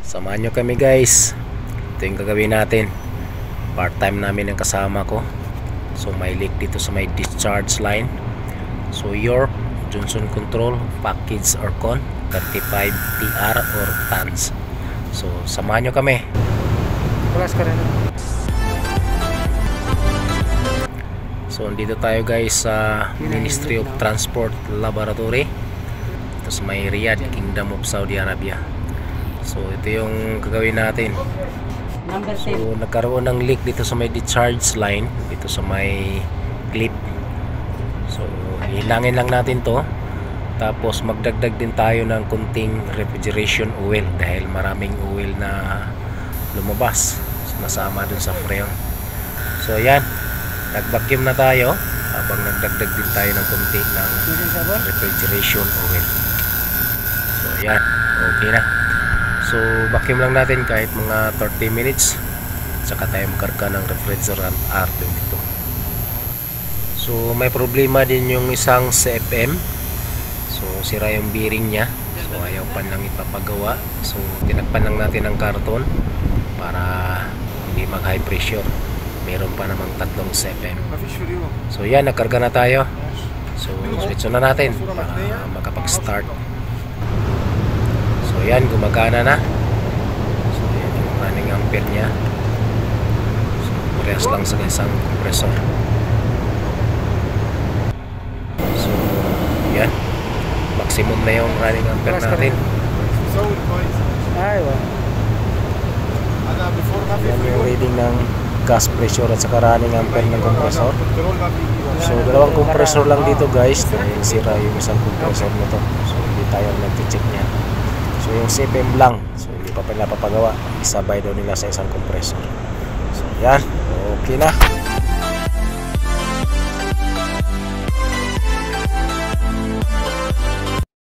Samahan nyo kami guys. Ito yung gagawin natin. Part time namin ang kasama ko. So may leak dito sa may discharge line. So York Johnson Control package Orcon 35 TR or tons. So samahan nyo kami. Plus ka rin. So dito tayo guys sa Ministry of Transport Laboratory. Ito sa may Riyadh, Kingdom of Saudi Arabia. So ito yung gagawin natin. So nagkaroon ng leak dito sa may discharge line, dito sa may clip. So hilangin lang natin to. Tapos magdagdag din tayo ng kunting refrigeration oil dahil maraming oil na lumabas. So, nasama dun sa freon. So ayan, nag-vacuum na tayo habang nagdagdag din tayo ng kunti ng refrigeration oil. So ayan, okay na. So vacuum lang natin kahit mga 30 minutes. Saka tayo makarga ng refrigerant R22. So may problema din yung isang CFM. So sira yung bearing niya. So ayaw pa lang ipapagawa. So tinakpan lang natin ng karton para hindi mag high pressure. Meron pa namang tatlong CFM. So yan, nakarga na tayo. So switch na natin para makapag-start. So yan, gumagana na. So yan yung running ampere nya. So parehas lang sa isang compressor. So yan, maximum na yung running ampere natin. Yan yung reading ng gas pressure at saka running ampere ng compressor. So dalawang compressor lang dito guys dahil sira yung isang compressor na to. So hindi tayo nag-check niya. So yung CFM lang, so hindi pa pala papagawa, isabay daw nila sa isang compressor. So yan, okay na.